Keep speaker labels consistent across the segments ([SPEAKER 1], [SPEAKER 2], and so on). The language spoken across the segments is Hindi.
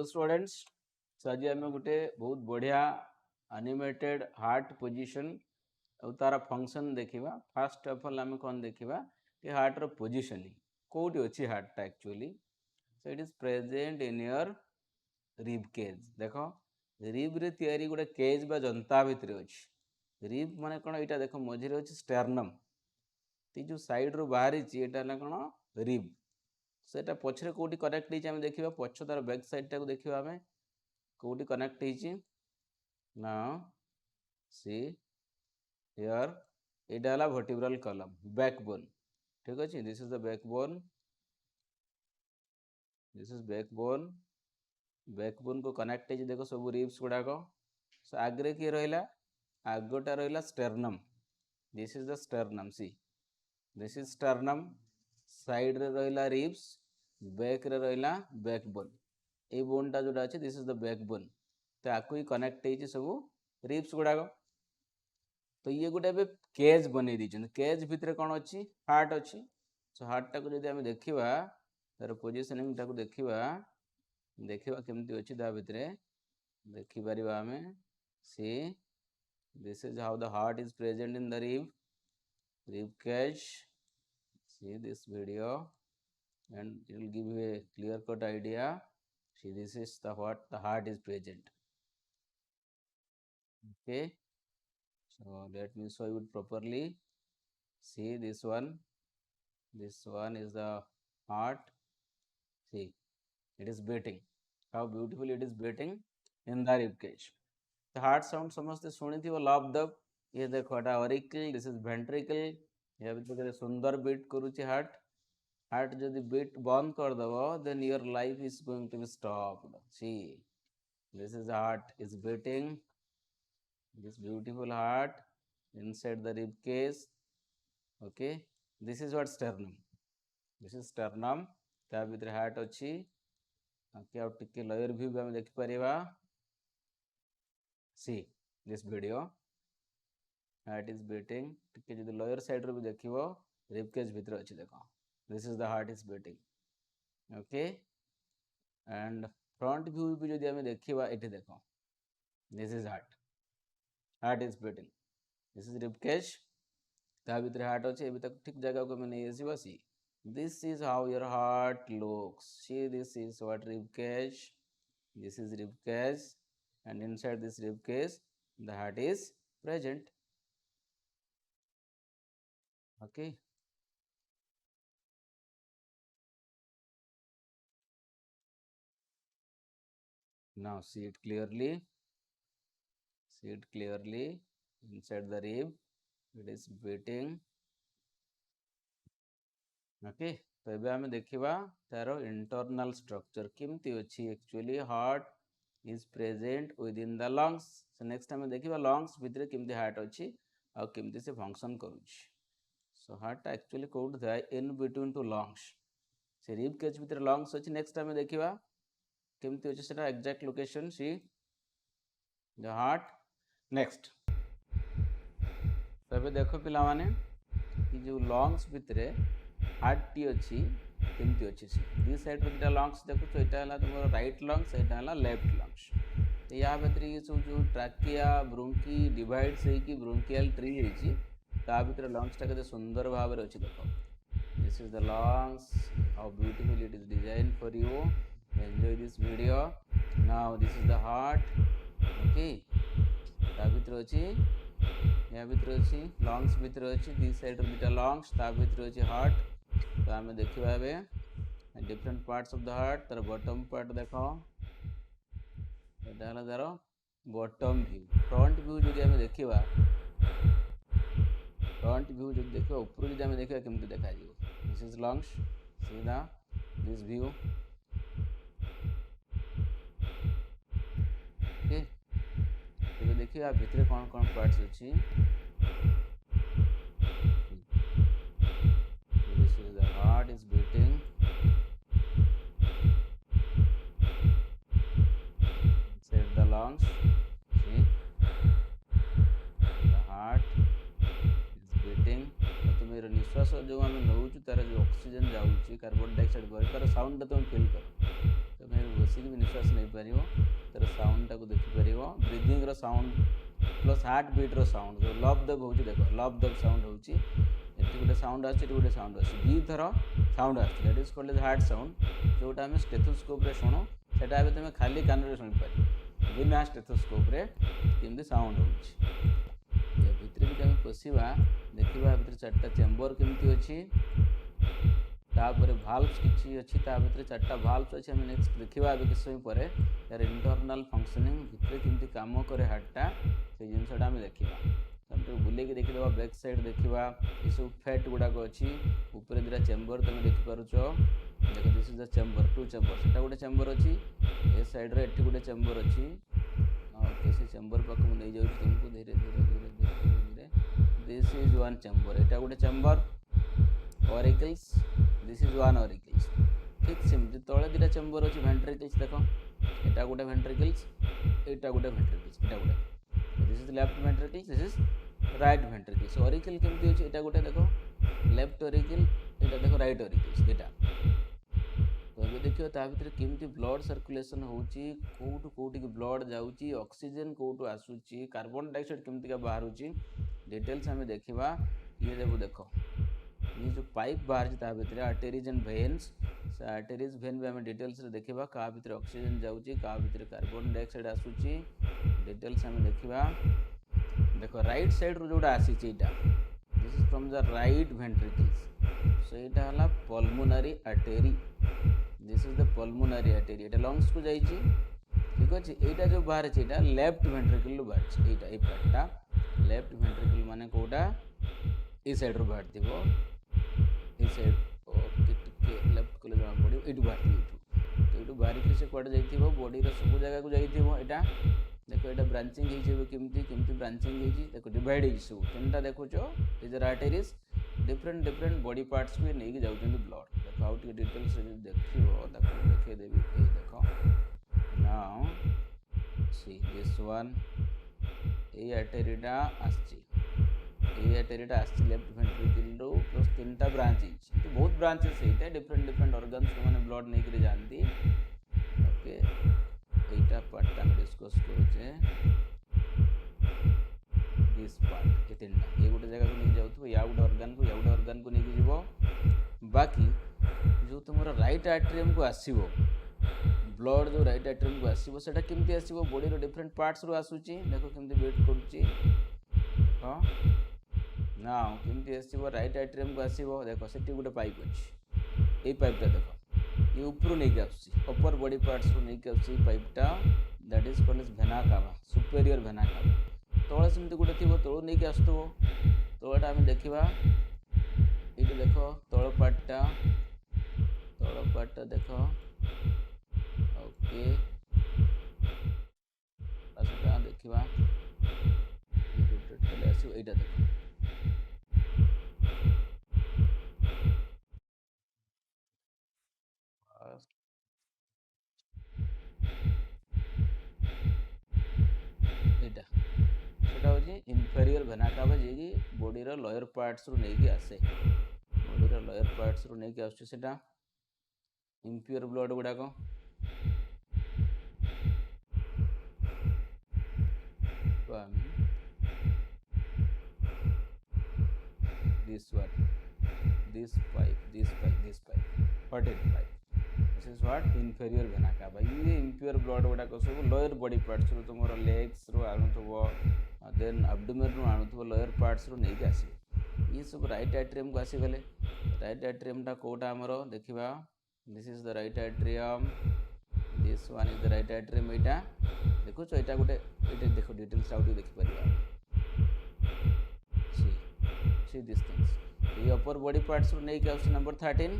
[SPEAKER 1] स्टूडेंट्स आज आम गोटे बहुत बढ़िया एनिमेटेड हार्ट पोजीशन और तार फंक्शन देखा। फास्ट ऑफ ऑल आम कौन देखा कि हार्ट रो पोजीशनिंग कोटी अच्छी heart actually so it is present in your rib cage. देख रिब रे तैयारी गोटे केज बा जनता भितर अच्छी रिब माने कौन यहाँ देख मझे अच्छे स्टेर्नम जो साइड रू बाहरी कौन रिब सेटा पछरे कोटी कनेक्ट होइछि आमे देखिबा पछ तार बैक साइड टाको देखिबा आमे कोटी कनेक्ट होइछि नाउ सी हियर एटा हला वर्टिब्रल कॉलम बैकबोन। ठीक अछि this is the backbone this is backbone backbone को कनेक्ट होइछि देखो सब रिब्स गुडा को सो आगरे की रहिला आगोटा रहिला sternum this is the sternum C this is sternum side रे रहिला रिब्स बैक रे रहिला बैकबोन ए बोनटा जोटा अछि दिस इज द बैकबोन तो आकु ही कनेक्ट होइछि सब रिब्स गुडाको। तो ये गोटे बे केज बनै दिछन केज भितर कोन अछि हार्ट अछि सो हार्ट टाको जदि हम देखिबा तार पोजीशनिंग टाको देखिबा देखिबा केमति अछि दा भितरे देखि परिबा हमें सी this is how the heart is present in the rib cage। See this video and it will give you a clear cut idea। See this is the what the heart is present। Okay, so let me show you it properly। See this one is the heart। See it is beating, how beautifully it is beating in the rib cage। the heart sound समझते सुनी थी वो लव दब ये देखो एटा ऑरिकल दिस इज वेंट्रिकल या भितर सुंदर बीट करूची हार्ट हार्ट जदि बीट बंद कर दबो then your life is going to be stopped। see this is the heart is beating this beautiful heart inside the rib cage। okay, this is what sternum this is sternum ता भितर हार्ट अछि। ओके और टिके लोअर व्यू भी हम देख परिबा। see this video heart is beating टिके जदि लोअर साइड रो भी देखिबो रिब केज भितर अछि देखो this is the heart is beating। okay, and front view भी जदि हम देखिबा एठी देखो this is heart is beating this is rib cage ता भितर हार्ट अछि एबे तक ठीक जगह को मैं नहीं आसीबा। सी this is how your heart looks। see this is what rib cage this is rib cage and inside this rib cage the heart is present। okay, now see it clearly inside the rib it is beating। okay, तो एबे हमें देखिबा तारो इंटरनल स्ट्रक्चर केमती अछि। Actually heart is present with in the lungs. So next हमें देखिबा लंग्स भितर केमती हार्ट अछि आ केमती से फंक्शन करूछि। सो हार्ट एक्चुअली कोड थाए इन बिटवीन टू लंग्स से रिब केज भितर लंग्स अछि। नेक्स्ट हमें देखिबा केमती अछि सेटा exact location. See the heart next तबे देखो पिला माने कि जो लंग्स भितरे हार्ट टी अच्छी केमती अच्छी दी साइड रो दुटा लंग्स देखो एटा हला तुमर राइट लंग्स एटा हला लेफ्ट लंग्स। या भितर ये सब जो ट्रैकिया ब्रोंकी डिवाइड से कि ब्रोंकियल ट्री हेची ता भितर लंग्स टा केते सुंदर भाव रे अछि देखो this is the lungs how beautiful it is design for you enjoy this video. Now this is the heart. Okay ता भितर अछि या भितर अछि लंग्स भितर अछि दी साइड रो दुटा लंग्स ता भितर अछि हार्ट। तो आम देखा different parts of the heart तार बॉटम पार्ट देखो तार बॉटम व्यू फ्रंट व्यू जदि आम देखा फ्रंट व्यू जब देखा ऊपर जब देखा केमती देखा दिस इज लंग्स सीधा दिस व्यू। ओके तो देखिए भितर कौन कौन पार्ट्स अच्छी heart is beating inside the lungs। see the heart is beating तो मेरा निश्वास जो हम नौचु तार जो ऑक्सीजन जाउची कार्बन डाइऑक्साइड तार साउंड तुम फील करो तुम बसिक भी निश्वास नहीं पार तार साउंड टाक देखिपर breathing sound plus heart beat sound जो लव दब हो देख लव दब साउंड होती गोटे साउंड आटे साउंड आस दी थर साउंड आट is called as heart sound जोटा आम स्टेथोस्कोप शुणु से तुम खाली कान शुणिपार बिना स्टेथोस्कोप केमती साउंड हो भितर भी आम पशिवा देखा भितर चार्टा चेम्बर केमती अच्छी तापर भाल्व्स किसी अच्छी भितर चार्टा भाल्व्स अच्छी आम नेक्स्ट देखा किसी समय पर यार इंटरनल फंक्शनिंग भितर केमती काम करे हार्टा से जिनसा आम देखा बुलेक देखीदे बैक साइड देखा ये सब फैट गुड़ाक अच्छी ऊपर दुटा चेम्बर तुम देखिपुच देख this is the chamber two chamber से गोटे चेम्बर अच्छी ए साइड्रे एटी गोटे चेम्बर अच्छी ओके से चेम्बर पाक नहीं जाऊँ तुमको धीरे धीरे धीरे धीरे धीरे दिस इज वन चेम्बर यहाँ गोटे chamber auricles this is one auricles ठीक सेमती तले दुटा चेम्बर अच्छी वेंट्रिकल्स देख यहाँ गोटे वेंट्रिकल्स यहाँ गोटे वेंट्रिकल्स यहाँ गोटे this is left ventricles this is right ventricles auricle केमती अच्छी यहाँ गोटे देख लेफ्ट ऑरिकल यहाँ देख राइट ऑरिकल्स यहाँ तो ये देखिए ता भीतर केमती ब्लड सर्कुलेशन होची कोठू कोठी ब्लड जाउची ऑक्सीजन कोठू आसुची कार्बन डाइऑक्साइड केमती का बाहरुची डिटेल्स हमें देखिबा ये देखो ये जो पाइप बाहर ता भीतर आर्टेरीज एंड वेन्स से आर्टेरीज वेन भी हमें डिटेल्स रे देखिबा का भीतर ऑक्सीजन जाउची का भीतर कार्बन डाइऑक्साइड आसुची डिटेल्स हमें देखिबा देखो राइट साइड रो जोडा आसी चीटा this is from the right ventricles so एटा हला pulmonary artery this is the pulmonary artery एटा लंग्स को जाइए ठीक अच्छे यहाँ जो बाहर है लेफ्ट वेंट्रिकल बाहर यहाँ ये पार्टा लेफ्ट वेंट्रिकल माने कोटा ये साइड रू बाहर थी ये साइड ओके लेफ्ट कले जमा पड़ो ये बाहर तो ये बाहर से कड़े जाइए बॉडी सब जगह को जाइए यहाँ देख यहाँ ब्रांचिंग होमती केमती ब्रांचिंग देखो डिवाइड हो सब तीन देखुच is arteries different different body parts भी नहीं जाऊँ ब्लड देखो आउ डिटेल्स देखेदेवी ये देख नाउ सी दिस वन ये आर्टेरीटा आर्टेरीटा लेफ्ट वेंट्रिकल रू प्लस तीन टा ब्रांचेस तो बहुत ब्रांचेस है डिफरेंट डिफरेंट ऑर्गन्स को मैंने ब्लड नहीं करी जानती ओके एटा पार्ट हम डिस्कस करूचे दिस पार्ट ये तीन टा ये गोटे जगह को नहीं जाउथबो या गोटे ऑर्गन को नहीं जीवो बाकी जो तुम राइट आर्टेरियम को आसीबो ब्लड जो राइट आर्टेरियम को आसीबो सेटा केमती आसीबो बॉडी रो डिफरेंट पार्ट्स रो आसुची देखो केमती वेट करूची हां ना केमती आसीबो राइट आर्टेरियम को आसीबो देखो सेठी गोटे पाइप अछि ए पाइपटा देखो ये ऊपर नहीं के आसुची अपर बॉडी पार्ट्स को नहीं के आसुची पाइपटा that is called as vena cava superior vena cava तळे सेमती गोटे थिबो तळो नहीं के आसुतबो तळटा हम देखिबा ये देखो तळ पार्टटा देखो ओके आसटा देखिबा टोटल आसी एटा देखो एटा सेटा होची इन्फेरियर वेना कावा जे बॉडी रो लोअर पार्ट्स रो नहीं के आसे बॉडी रो लोअर पार्ट्स रो नहीं के आसे सेटा impure blood गुड़ाक this pipe 14 pipe this is what inferior vena cava ये impure blood गुड़ाक सब लोअर बॉडी पार्ट्स रो तुम लेग्स रो आणुथबो देन एब्डोमेन रो आणुथबो लोअर पार्ट्स रो नहीं के आसी ये सब राइट आर्टेरियम को आसी गले राइट आर्टेरियम टा कोटा हमरो देखिबा this is the right atrium this one is the right atrium एटा देखो एटा गोटे एटा देखो डिटेल्स आउट देखि परिबा सी दिस थिंग्स ये अपर बॉडी पार्ट्स रो नहीं के आसी number 13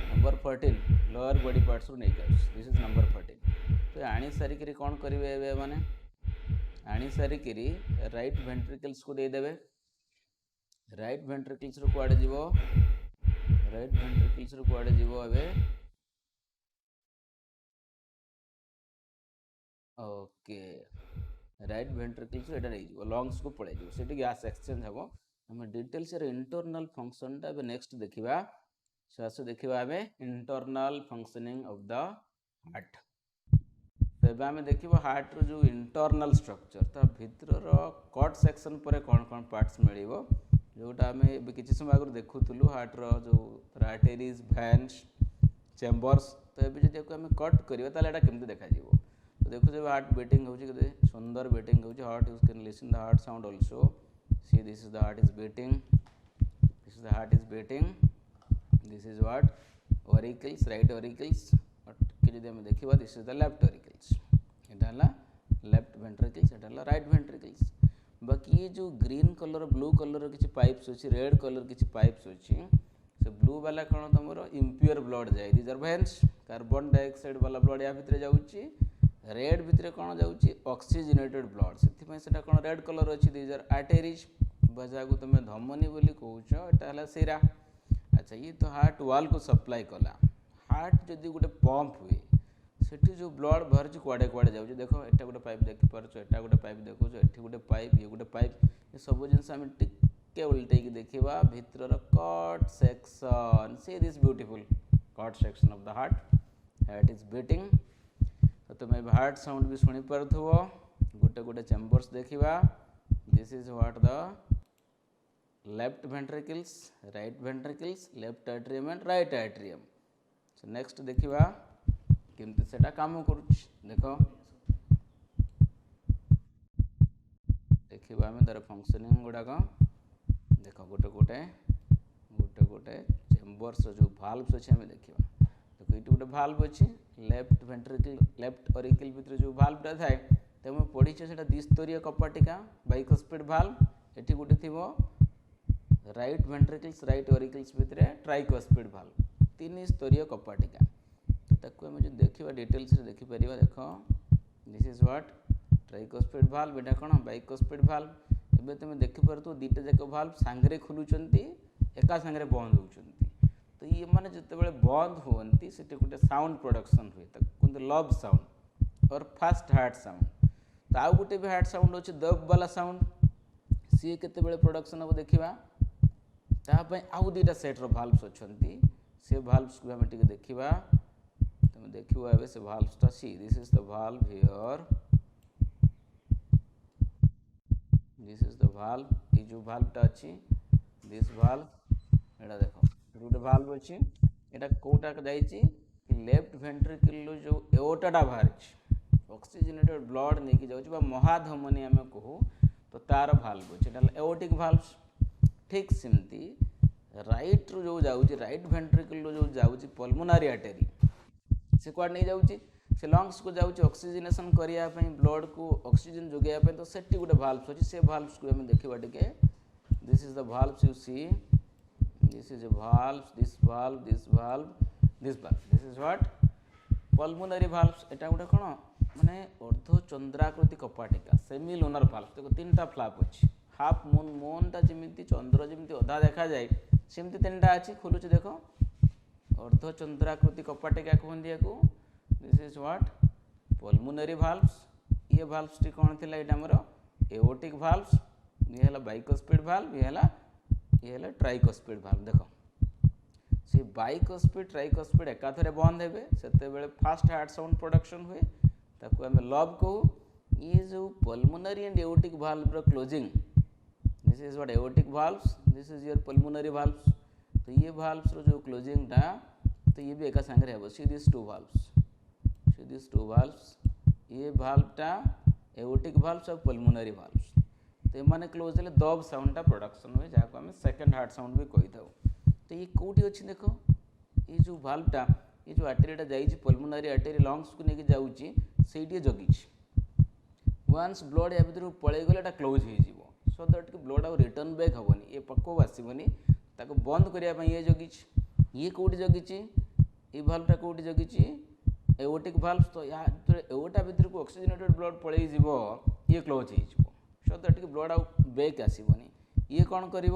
[SPEAKER 1] number 14 lower body parts रो नहीं के आसी दिस इज नंबर 14 तो आनी सारी करी कोन करिवे एबे माने आनी सारी करी राइट वेंट्रिकल्स को दे देबे राइट वेंट्रिकल्स रो कुआडे जीवो राइट वेंट्रिकल्स रो कुआडे जीवो एबे ओके राइट वेंट्रिकल्स एटा नहीं जीवो लंग्स को पळे जीवो सेठी गैस एक्सचेंज हबो हम डिटेल्स रे इंटरनल फंक्शन टा नेक्स्ट देखिबा सो आस देखा आम internal functioning of the heart. तेज आम देखा हार्ट जो इंटरनल स्ट्रक्चर ता भितर कट सेक्शन पर कौन कौन पार्ट्स मिल जोटा आम किसी समय आगे देखुलु हार्टर जो आर्टेरीज भैन्स चेम्बर्स। तो ये जब आम कट करा तो केमती देखा तो देखो जब हार्ट बीटिंग हो सुंदर बीटिंग हो heart use can listen the heart sound also. C this is the heart is beating, this is the heart is beating, this is what auricles right auricles कि आम देखा this is the left auricles यहाँ लेफ्ट वेंट्रिकल्स यहाँ राइट वेंट्रिकल्स। बाकी ये जो ग्रीन कलर ब्लू कलर किसी पाइप्स अच्छी रेड कलर किसी पाइप्स अच्छी से ब्लू वाला कौन तुम इम्प्योर ब्लड जाए these are veins carbon dioxide वाला ब्लड या भितर जाऊँगी। रेड भितर कौन जाऊँगी ऑक्सीजनेटेड ब्लड से कौन रेड कलर अच्छी दीज आर आर्टेरीज जहाँ तुम धमनी बोली कौच यहाँ सिरा। अच्छा ये तो हार्ट वाल को सप्लाई कला हार्ट जदि गोटे पंप हुए सेठी जो ब्लड बाहर कुआड़े कुआड़े जाऊँ देख एटा गोटे पाइप देखिपार एटा गोटे पाइप देखो ये गोटे पाइप ये गोटे पाइप ये सब जिन आम टिके उल्टे देखा भितर cut section see this beautiful cut section of the heart is beating. तो तुम हार्ट साउंड भी शुणी पार्थुव गोटे गोटे चेम्बर्स देखा this is what the left ventricles right ventricles left atrium and right atrium. So next देखा केमती सेटा काम करुच्छ देख देखा आम तार फंक्शनिंग गुड़ाक देख गोटे गोटे गोटे गोटे चेम्बर्स जो भाल्व्स अच्छे आम देखा देखो ये गोटे भाल्व अच्छी लेफ्ट वेंट्रिकल लेफ्ट ऑरिकल भितर जो भाल्वटा थाए तो मैं पढ़ीचे से द्विस्तरीय कपाटिका बाइकस्पिड भाल्व एटी गोटे थी राइट वेंट्रिकल्स राइट ऑरिकल्स भितर ट्राइकस्पिड भाल्व तीन स्तरीय कपाटिका। ताको आम जो देखा डिटेल्स देखिपर देख this is what tricuspid valve एटा कौन बाइकस्पिड भाल्व। एबे तुम देखिपर तो दीटा जाक भाल्व सांगरे खुलुचंती एका सांगरे बंद होउचंती तो ये माने जतबेले बंद होवंती सेटे गोटे साउंड प्रोडक्शन हुए ताको लव साउंड और फास्ट हार्ट साउंड। तो आउ गोटे भी हार्ट साउंड अच्छे दब वाला साउंड सी केतेबेले प्रोडक्शन हम देखा तापाई आउ दुईटा सेट्र भाल्व्स अच्छी से भाल्व्स को आम टिके देखा तुम देखा ए से भाल्व्सटा see this is the valve here this is the valve ये जो भाल्वटा अच्छी दिस भाल्व एटा देख गोटे भाल्व अच्छी एटा कोटा जाइए लेफ्ट वेंट्रिकल जो एओर्टाटा बाहर ऑक्सीजनेटेड ब्लड नहीं जाऊँ महाधमनी आम कहू तो तार भाल्व अच्छे एओर्टिक भाल्व्स। ठीक सेमती राइट रू जो जाऊँ राइट वेंट्रिकल जो जाऊँ पल्मोनारी आर्टेरी से कुआड़ नहीं जाऊँ से लंग्स को जाऊँ ऑक्सीजनेशन करने ब्लड को ऑक्सीजन जोगाइबा तो सेठी गोटे भाल्व्स अच्छी से भाल्व्स को आम देखा टिके this is the valves you see this is a valves this valve this valve this valve this is what pulmonary valves एटा गोटे कौन माने अर्धचंद्राकृति कपाटिका सेमी लोनार भाल्व देखो तीन टा फ्लैप अच्छी हाफ मून मूनटा जमी चंद्र जमी अधा देखा जाए सेमती तीन टा अच्छी खोलुच देख अर्धचंद्राकृति कपाटिका कहते को दिस इज व्हाट पल्मोनरी भाल्व्स। ये भाल्व्स टी कौन थी आमर एओर्टिक भाल्व्स ये है बाइकस्पिड भाल्व ये है ट्राइकस्पिड भाल्व। देख से बाइकस्पिड ट्राइकस्पिड एकाथरे बंद हे से फास्ट हार्ट साउंड प्रोडक्शन हुए ताको आम लव कहू। ये जो पल्मोनरी एंड एओर्टिक भाल्व रो closing this is what aortic valves this is your pulmonary valves. तो ये भाल्व्स रो जो क्लोजिंग टा तो ये भी एका संगे हे सी दिस टू भाल्व्स ये भाल्वटा एओर्टिक भाल्व्स और पल्मोनरी भाल्व्स तो ये क्लोज हेले दब साउंडटा प्रोडक्शन हुए जहाँ को आम सेकेंड हार्ट साउंड भी कही था। तो ये कौटी अच्छी देख ये जो भाल्वटा ये जो आर्टेरीटा जाइए पल्मोनरी आर्टेरी लंग्स को लेकिन जाऊँगी से जगी वन्स ब्लड या भर पलि गले क्लोज हो सो दैट कि ब्लड आउ रिटर्न बैक हेनी ये पक्ष आसबनी ताको बंद करने ये जगी ये कौटी जगी ये भाल्वटा कौटी जगी एओर्टिक भाल्व। तो या एओर्टा भर को ऑक्सीजनेटेड ब्लड पलि ये क्लोज हो सो दैट कि ब्लड आउ बैक आसबनी ये कौन कर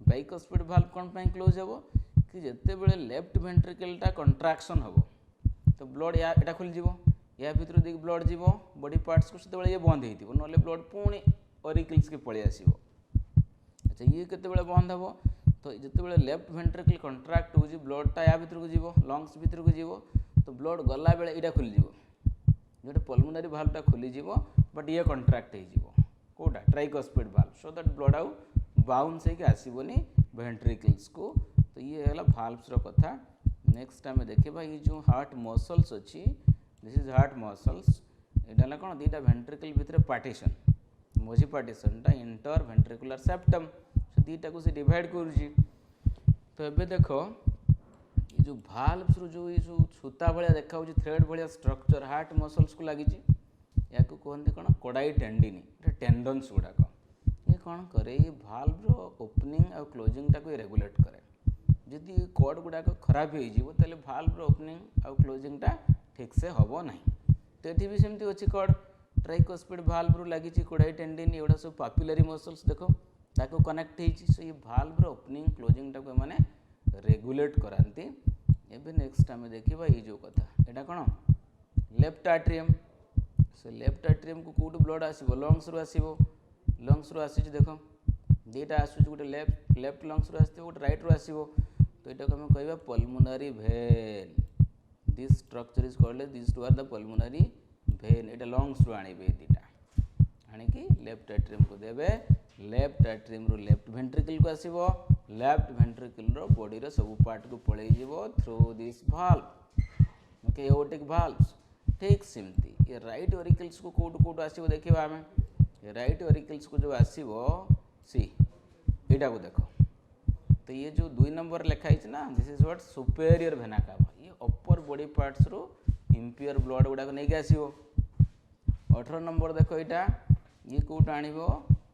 [SPEAKER 1] बाइकस्पिड भाल्व कौन पर क्लोज हे कि जिते बड़े लेफ्ट वेंट्रिकलटा कंट्राक्शन हम तो ब्लड या खोल या भर देखिए ब्लड जीव बॉडी पार्ट्स को से ये बंद हो ना ब्लड पुणी ऑरिकल्स के पलि आस। अच्छा ये केते बंद हे तो जिते लेफ्ट वेंट्रिकल कंट्राक्ट हो ब्लडटा या भितर को जीव लंग्स भितर को जीव तो ब्लड गला बेले यहाँ खोलीज जो पल्मोनारी भाल्वटा खोलीज बट ये कंट्राक्ट हो कौटा tricuspid valve so that blood आउ बाउंस होकर आसबनी वेंट्रिकल्स को तो ये है भाल्व्स कथा नेक्स्ट आम देखा ये जो हार्ट मसल्स अच्छी दिस इज हार्ट मसल्स यहाँ कौन दुटा वेंट्रिकल भितर पार्टीशन मझी पार्टीशनटा इंटर वेंट्रिकुलर सेप्टम से दुटा को डिवाइड करुच्ची तो ये देख ये जो भाल्व्स जो ये जो सूता भाया देखा थ्रेड भाया स्ट्रक्चर हार्ट मसल्स को लगी या कहते कौन कोडाई टेंडिन टेंडन्स गुड़ाक ये कौन करे ये भाल्व ओपनिंग और क्लोजिंग टाक रेगुलेट करे जदि कॉर्ड गुड़ाक खराब हो भाल्व ओपनिंग और क्लोजिंग टा ठीक से हम ना तो ये भी सेमती अच्छी कॉर्ड ट्राइकोस्पिड भाल्व लगी कोडाई टेंडिन एगुड़ा सब पापुलरी मसल्स देख ताको कनेक्ट हो सो ये भाल्व ओपनिंग क्लोजिंग टाक मैंने रेगुलेट कराती एबे नेक्स्ट आम देखा ये जो कथा यहाँ कौन लेफ्ट आट्रियम से लेफ्ट आट्रियम को कौट ब्लड आसो लंग्स रू आसो लंग्स रू आसी देख दुईटा आसूँ गोटे लेफ्ट लंग्स रू आसो गोटे रईट रू आसो तो यहाँ आम कह pulmonary vein this structure is called this two are the pulmonary vein यहाँ लंग्स रू आने दुईटा आणिकी लेफ्ट आट्रियम को देवे लेफ्ट आट्रियम रू लेफ्ट वेंट्रिकल को आसो लेफ्ट वेंट्रिकल रो बॉडी रो सब पार्ट को पलई through this valve okay aortic valves ठीक सेमती ये राइट ऑरिकल्स को कौट कौट आसो देखा आम ये राइट ऑरिकल्स को जो आसो सी यहाँ को देख तो ये जो 2 नंबर लिखाई ना this is what superior vena कावा ये अपर बॉडी पार्ट्स रो इम्प्योर ब्लड गुड़ाक नहीं आसो 18 नंबर देख यहाँ ये कौट आण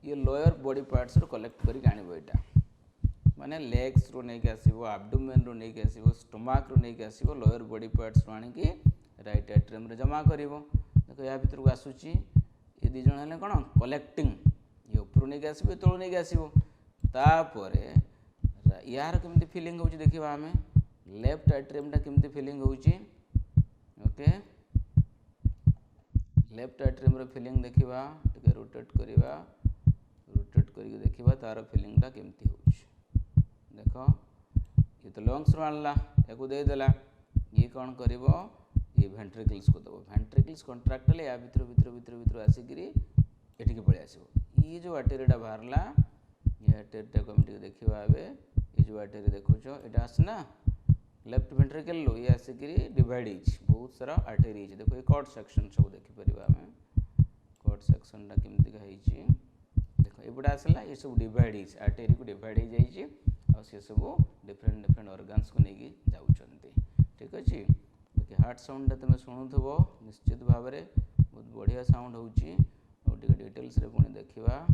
[SPEAKER 1] ये लोअर बॉडी पार्ट्स रो कलेक्ट करके आण यहाँ माने लेग्स रो नहीं आसो एब्डोमेन रो नहीं आसो स्टोमाक रो नहीं आसो लोअर बॉडी पार्ट्स रो आणिकी राइट एट्रियम रे जमा करिवो देखो या भीतर को आसुची ये दी जण हेले कोन कलेक्टिंग ये ऊपर नहीं आसो तळु नहीं आसो तापरे यार केमती फीलिंग होची देखिबा आमे लेफ्ट एट्रियम टा केमती फीलिंग होची ओके लेफ्ट एट्रियम रो फीलिंग देखिबा टिके रोटेट करके देखिबा तार फीलिंग टा केमती होची देखो ये तो लंग्स रो आनला याको दे देला ये कौन करिवो ये वेंट्रिकल्स को दबो वेंट्रिकल्स कंट्राक्ट हेले या भितर भितर भितर भितर आसिकी एठिके पळि आसीबो ये जो आर्टेरीटा बाहरला ये आर्टेरीटा को हम देखिबा एबे ये जो आर्टेरी देखुछ एटा आसना लेफ्ट वेंट्रिकल लो ये आसिकी डिवाइड हिच बहुत सारा आर्टेरी हिच देखो ये कॉर्ड सेक्शन सब देखि परिबा हमें कॉर्ड सेक्शन टा केमति का हिची देखो एबडा आसला ये सब डिवाइड हिच आर्टेरी को डिवाइड हो जाइछि आ से सब डिफरेंट डिफरेंट ऑर्गन्स को नेकी जाउछन्ती ठीक अछि कि हार्ट साउंड तुम शुणुव निश्चित भाव में बहुत बढ़िया साउंड होची डिटेल्स रे पुणी देखिबा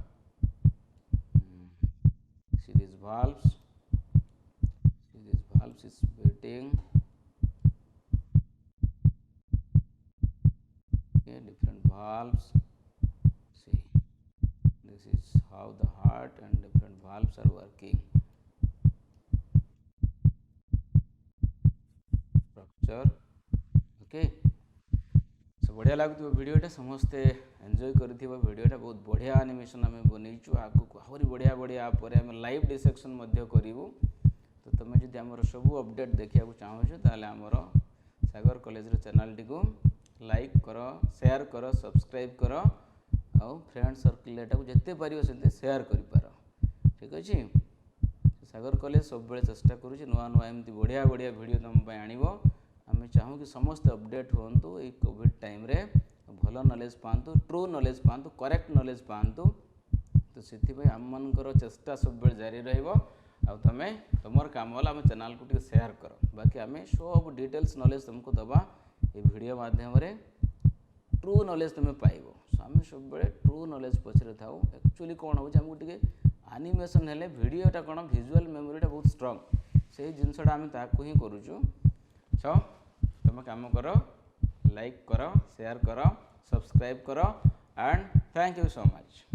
[SPEAKER 1] see this valves is beating okay different valves see this is how the heart and different valves are working structure okay so बढ़िया लगुव वीडियोटा समस्ते एंजॉय करिथिबो वीडियोटा बहुत बढ़िया एनिमेशन आम बनईचु आगु आहरी बढ़िया बढ़िया आपर आम लाइव डिसेक्शन मध्य करूँ तो तुम जदि आमर सब अपडेट देखा चाहो ताले आमर सागर कॉलेज चैनल टी को लाइक कर शेयर कर सब्सक्राइब कर आउ फ्रेंड सर्कल एटा जिते पार से शेयर कर ठीक अच्छे सागर कॉलेज सब बेले चेष्टा करुँच नुआ नुआ एमती बढ़िया बढ़िया वीडियो तुम आनिबो आम चाहूँ कि समस्त अपडेट हूँ ये कोविड टाइम रे भल नॉलेज पातु ट्रू नॉलेज पातु करेक्ट नॉलेज पातु तो से आम मनकर चेष्टा सब बेले जारी रहिबो आ तमें तुमर काम आम चैनल को टी शेयर कर बाकी आम सब डिटेल्स नॉलेज तुमको दबा ये वीडियो माध्यम रे ट्रू नॉलेज तुम्हें पाइबो आम सब बेले ट्रू नॉलेज पछरे थाउ एक्चुअली कौन हो हमको टी एनिमेशन हेले वीडियोटा कौन विजुअल मेमोरीटा बहुत स्ट्रंग से जिनसटा आम ताकू ही करूँ सो तुम काम कर लाइक कर शेयर कर सब्सक्राइब कर and thank you so much.